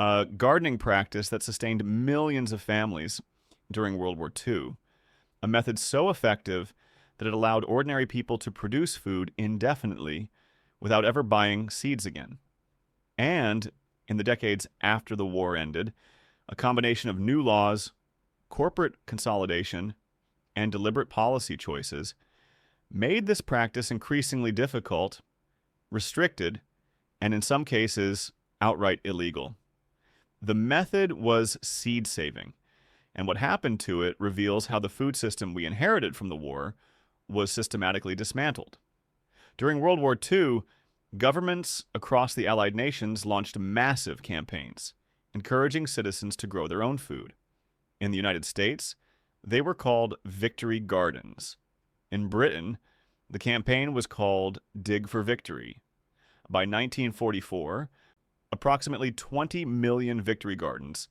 a gardening practice that sustained millions of families during World War II, a method so effective that it allowed ordinary people to produce food indefinitely without ever buying seeds again. And in the decades after the war ended, a combination of new laws, corporate consolidation, and deliberate policy choices made this practice increasingly difficult, restricted, and in some cases, outright illegal. The method was seed saving, and what happened to it reveals how the food system we inherited from the war was systematically dismantled. During World War II, governments across the Allied nations launched massive campaigns, encouraging citizens to grow their own food. In the United States, they were called Victory Gardens. In Britain, the campaign was called Dig for Victory. By 1944, approximately 20 million victory gardens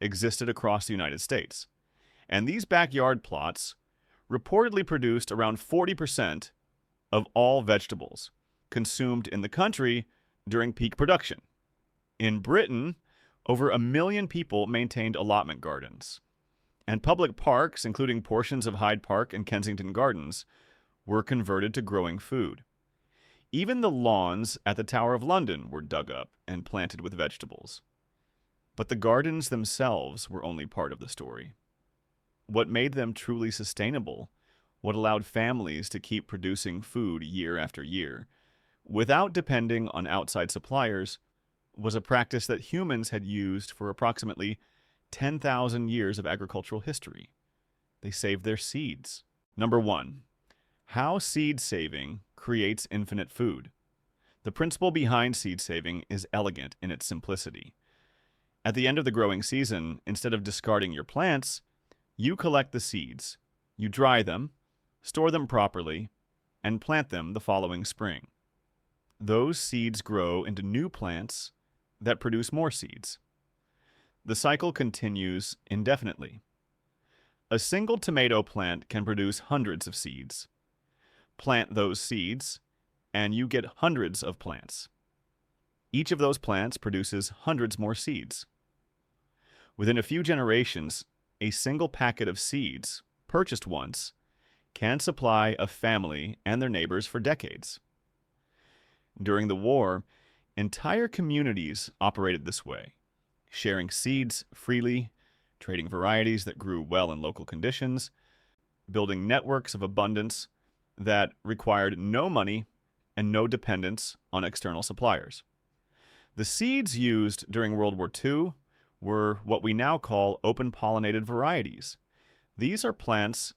existed across the United States, and these backyard plots reportedly produced around 40% of all vegetables consumed in the country during peak production. In Britain, over 1 million people maintained allotment gardens, and public parks, including portions of Hyde Park and Kensington Gardens, were converted to growing food. Even the lawns at the Tower of London were dug up and planted with vegetables. But the gardens themselves were only part of the story. What made them truly sustainable, what allowed families to keep producing food year after year, without depending on outside suppliers, was a practice that humans had used for approximately 10,000 years of agricultural history. They saved their seeds. Number 1. How seed saving creates infinite food. The principle behind seed saving is elegant in its simplicity. At the end of the growing season, instead of discarding your plants, you collect the seeds, you dry them, store them properly, and plant them the following spring. Those seeds grow into new plants that produce more seeds. The cycle continues indefinitely. A single tomato plant can produce hundreds of seeds. Plant those seeds, and you get hundreds of plants. Each of those plants produces hundreds more seeds. Within a few generations, a single packet of seeds, purchased once, can supply a family and their neighbors for decades. During the war, entire communities operated this way, sharing seeds freely, trading varieties that grew well in local conditions, building networks of abundance that required no money and no dependence on external suppliers. The seeds used during World War II were what we now call open-pollinated varieties. These are plants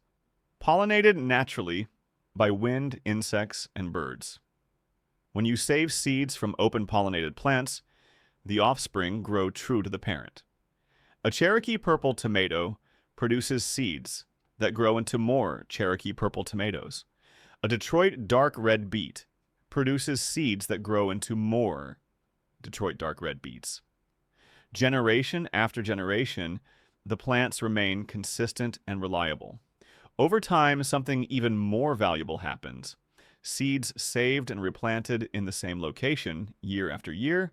pollinated naturally by wind, insects, and birds. When you save seeds from open-pollinated plants, the offspring grow true to the parent. A Cherokee purple tomato produces seeds that grow into more Cherokee purple tomatoes. A Detroit dark red beet produces seeds that grow into more Detroit dark red beets. Generation after generation, the plants remain consistent and reliable. Over time, something even more valuable happens. Seeds saved and replanted in the same location year after year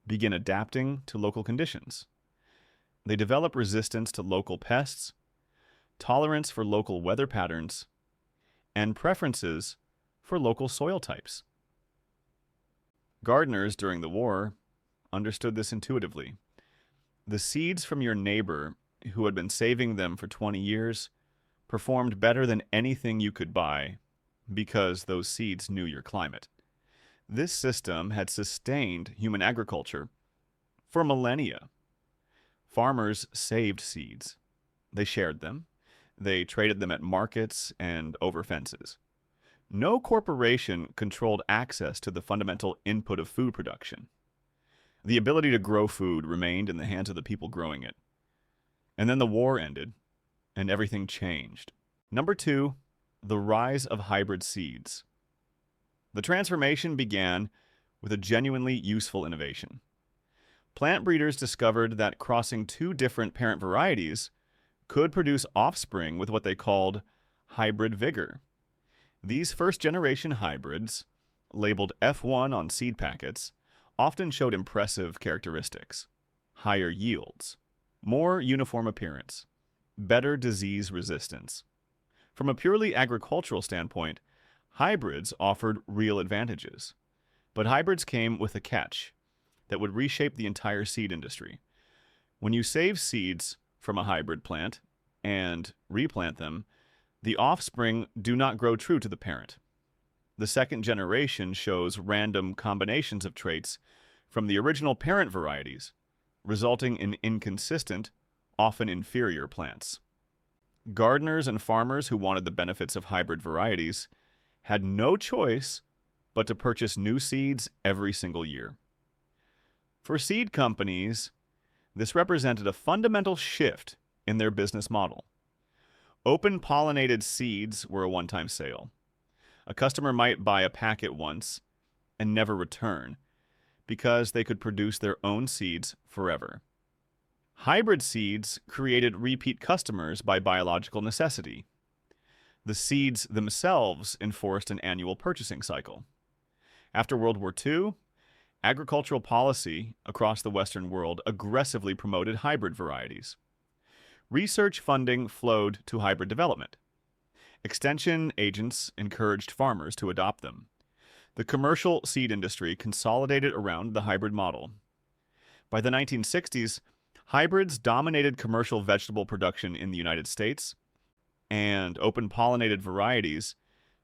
begin adapting to local conditions. They develop resistance to local pests, tolerance for local weather patterns, and preferences for local soil types. Gardeners during the war understood this intuitively. The seeds from your neighbor, who had been saving them for 20 years, performed better than anything you could buy because those seeds knew your climate. This system had sustained human agriculture for millennia. Farmers saved seeds. They shared them. They traded them at markets and over fences. No corporation controlled access to the fundamental input of food production. The ability to grow food remained in the hands of the people growing it. And then the war ended, and everything changed. Number 2, the rise of hybrid seeds. The transformation began with a genuinely useful innovation. Plant breeders discovered that crossing 2 different parent varieties could produce offspring with what they called hybrid vigor. These first-generation hybrids, labeled F1 on seed packets, often showed impressive characteristics. higher yields, more uniform appearance, better disease resistance. From a purely agricultural standpoint, hybrids offered real advantages. But hybrids came with a catch that would reshape the entire seed industry. When you save seeds from a hybrid plant and replant them, the offspring do not grow true to the parent. The second generation shows random combinations of traits from the original parent varieties, resulting in inconsistent, often inferior plants. Gardeners and farmers who wanted the benefits of hybrid varieties had no choice but to purchase new seeds every single year. For seed companies, this represented a fundamental shift in their business model. Open-pollinated seeds were a one-time sale. A customer might buy a packet once and never return because they could produce their own seeds forever. Hybrid seeds created repeat customers by biological necessity. The seeds themselves enforced an annual purchasing cycle. After World War II, agricultural policy across the Western world aggressively promoted hybrid varieties. Research funding flowed to hybrid development. Extension agents encouraged farmers to adopt them. The commercial seed industry consolidated around the hybrid model. By the 1960s, hybrids dominated commercial vegetable production in the United States, and open-pollinated varieties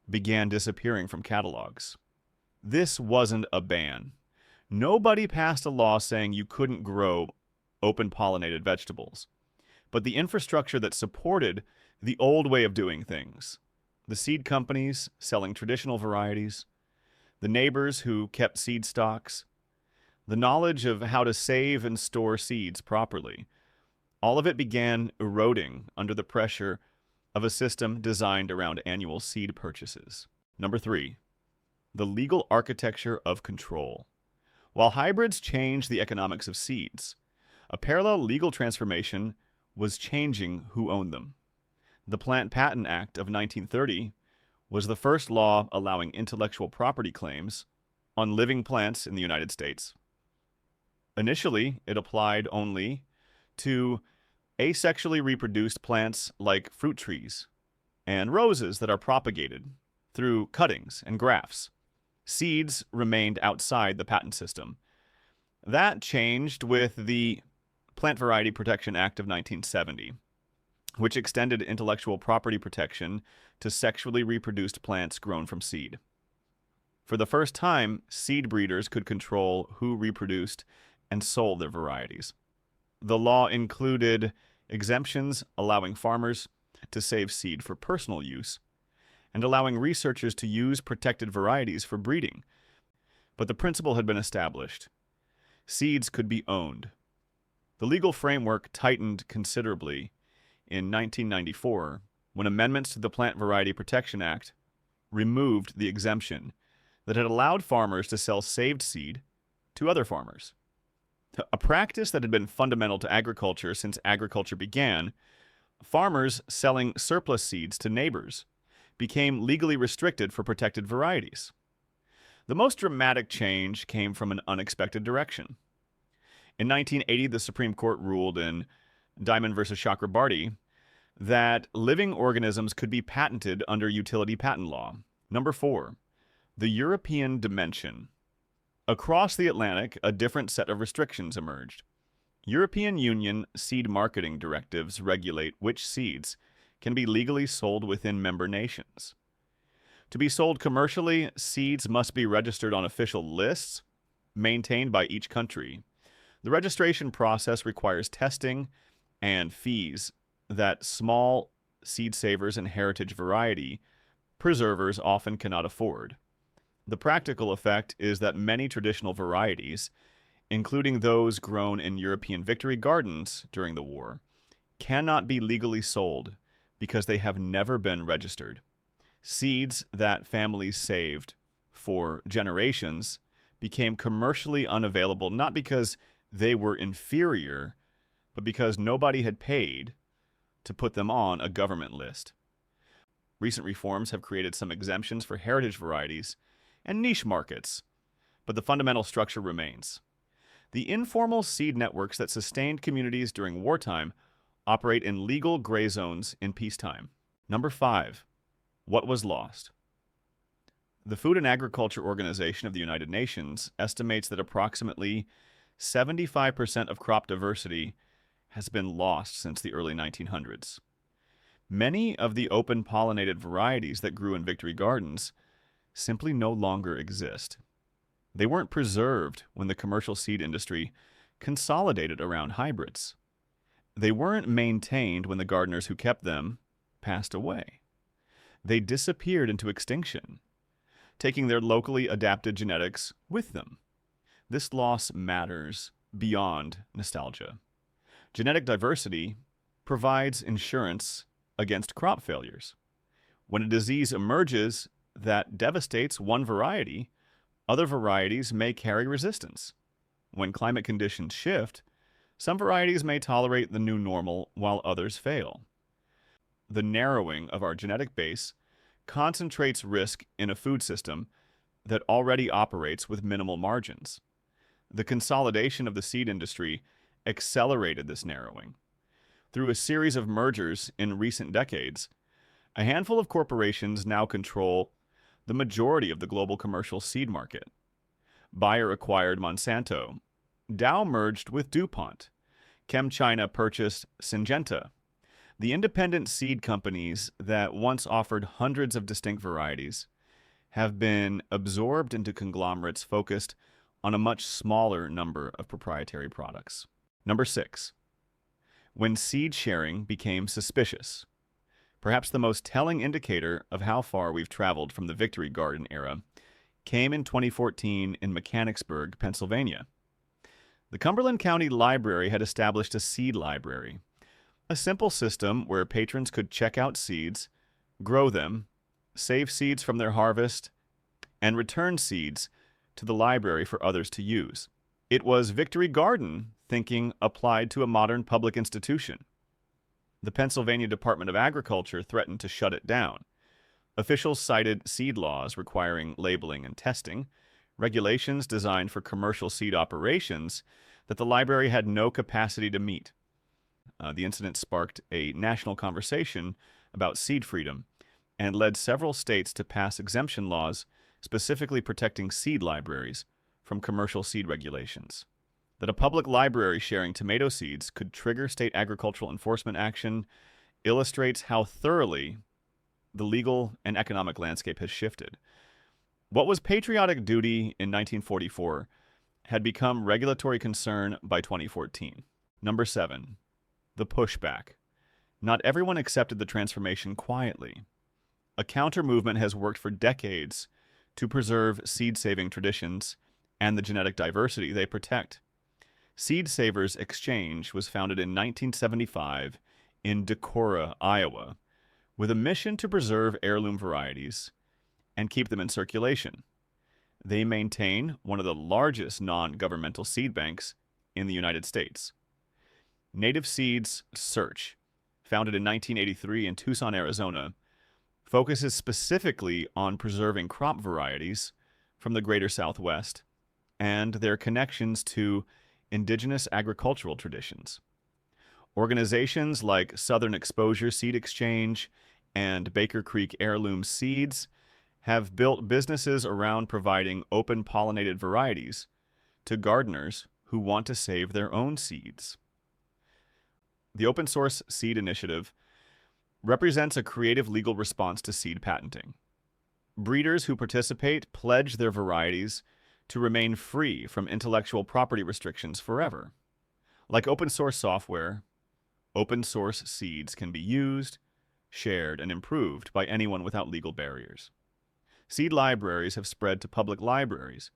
began disappearing from catalogs. This wasn't a ban. Nobody passed a law saying you couldn't grow open-pollinated vegetables. But the infrastructure that supported the old way of doing things, the seed companies selling traditional varieties, the neighbors who kept seed stocks, the knowledge of how to save and store seeds properly, all of it began eroding under the pressure of a system designed around annual seed purchases. Number 3, the legal architecture of control. While hybrids changed the economics of seeds, a parallel legal transformation was changing who owned them. The Plant Patent Act of 1930 was the first law allowing intellectual property claims on living plants in the United States. Initially, it applied only to asexually reproduced plants like fruit trees and roses that are propagated through cuttings and grafts. Seeds remained outside the patent system. That changed with the Plant Variety Protection Act of 1970, which extended intellectual property protection to sexually reproduced plants grown from seed. For the first time, seed breeders could control who reproduced and sold their varieties. The law included exemptions allowing farmers to save seed for personal use and allowing researchers to use protected varieties for breeding. But the principle had been established. Seeds could be owned. The legal framework tightened considerably in 1994 when amendments to the Plant Variety Protection Act removed the exemption that had allowed farmers to sell saved seed to other farmers. A practice that had been fundamental to agriculture since agriculture began, farmers selling surplus seeds to neighbors became legally restricted for protected varieties. The most dramatic change came from an unexpected direction. In 1980, the Supreme Court ruled in Diamond v. Chakrabarty that living organisms could be patented under utility patent law. Number 4, the European dimension. Across the Atlantic, a different set of restrictions emerged. European Union seed marketing directives regulate which seeds can be legally sold within member nations. To be sold commercially, seeds must be registered on official lists maintained by each country. The registration process requires testing and fees that small seed savers and heritage variety preservers often cannot afford. The practical effect is that many traditional varieties, including those grown in European victory gardens during the war, cannot be legally sold because they have never been registered. Seeds that families saved for generations became commercially unavailable not because they were inferior, but because nobody had paid to put them on a government list. Recent reforms have created some exemptions for heritage varieties and niche markets, but the fundamental structure remains. The informal seed networks that sustained communities during wartime operate in legal gray zones in peacetime. Number 5. What was lost? The Food and Agriculture Organization of the United Nations estimates that approximately 75% of crop diversity has been lost since the early 1900s. Many of the open pollinated varieties that grew in Victory Gardens simply no longer exist. They weren't preserved when the commercial seed industry consolidated around hybrids. They weren't maintained when the gardeners who kept them passed away. They disappeared into extinction, taking their locally adapted genetics with them. This loss matters beyond nostalgia. Genetic diversity provides insurance against crop failures. When a disease emerges that devastates one variety, other varieties may carry resistance. When climate conditions shift, some varieties may tolerate the new normal while others fail. The narrowing of our genetic base concentrates risk in a food system that already operates with minimal margins. The consolidation of the seed industry accelerated this narrowing. Through a series of mergers in recent decades, a handful of corporations now control the majority of the global commercial seed market. Bayer acquired Monsanto. Dow merged with DuPont. ChemChina purchased Syngenta. The independent seed companies that once offered hundreds of distinct varieties have been absorbed into conglomerates focused on a much smaller number of proprietary products. Number 6. When seed sharing became suspicious. Perhaps the most telling indicator of how far we've traveled from the Victory Garden era came in 2014 in Mechanicsburg, Pennsylvania. The Cumberland County Library had established a seed library, a simple system where patrons could check out seeds, grow them, save seeds from their harvest, and return seeds to the library for others to use. It was Victory Garden thinking applied to a modern public institution. The Pennsylvania Department of Agriculture threatened to shut it down. Officials cited seed laws requiring labeling and testing, regulations designed for commercial seed operations that the library had no capacity to meet. The incident sparked a national conversation about seed freedom and led several states to pass exemption laws specifically protecting seed libraries from commercial seed regulations. That a public library sharing tomato seeds could trigger state agricultural enforcement action illustrates how thoroughly the legal and economic landscape has shifted. What was patriotic duty in 1944 had become regulatory concern by 2014. Number 7. The pushback. Not everyone accepted the transformation quietly. A counter-movement has worked for decades to preserve seed-saving traditions and the genetic diversity they protect. Seed Savers Exchange was founded in 1975 in Decorah, Iowa, with a mission to preserve heirloom varieties and keep them in circulation. They maintain one of the largest non-governmental seed banks in the United States. Native Seeds Search, founded in 1983 in Tucson, Arizona, focuses specifically on preserving crop varieties from the greater Southwest and their connections to indigenous agricultural traditions. Organizations like Southern Exposure Seed Exchange and Baker Creek Heirloom Seeds have built businesses around providing open pollinated varieties to gardeners who want to save their own seeds. The Open Source Seed Initiative represents a creative legal response to seed patenting. Breeders who participate pledge their varieties to remain free from intellectual property restrictions forever. Like open source software, open source seeds can be used, shared, and improved by anyone without legal barriers. Seed libraries have spread to public libraries,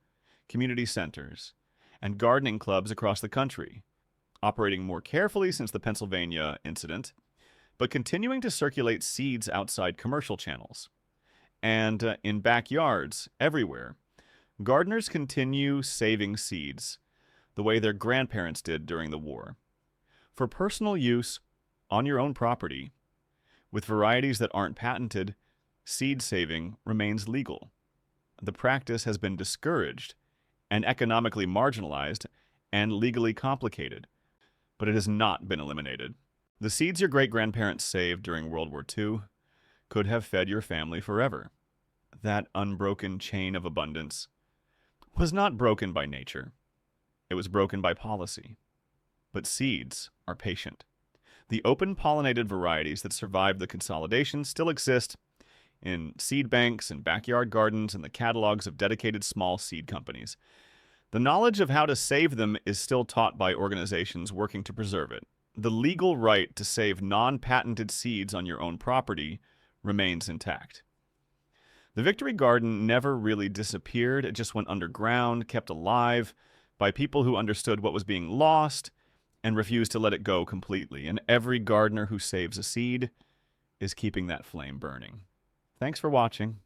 community centers, and gardening clubs across the country, operating more carefully since the Pennsylvania incident, but continuing to circulate seeds outside commercial channels. And in backyards, everywhere, gardeners continue saving seeds the way their grandparents did during the war. For personal use on your own property, with varieties that aren't patented, seed saving remains legal. The practice has been discouraged and economically marginalized and legally complicated, but it has not been eliminated. The seeds your great-grandparents saved during World War II could have fed your family forever. That unbroken chain of abundance was not broken by nature. It was broken by policy. But seeds are patient. The open-pollinated varieties that survived the consolidation still exist in seed banks and backyard gardens and the catalogs of dedicated small seed companies. The knowledge of how to save them is still taught by organizations working to preserve it. The legal right to save non-patented seeds on your own property remains intact. The Victory Garden never really disappeared. It just went underground, kept alive by people who understood what was being lost and refused to let it go completely. And every gardener who saves a seed is keeping that flame burning. Thanks for watching.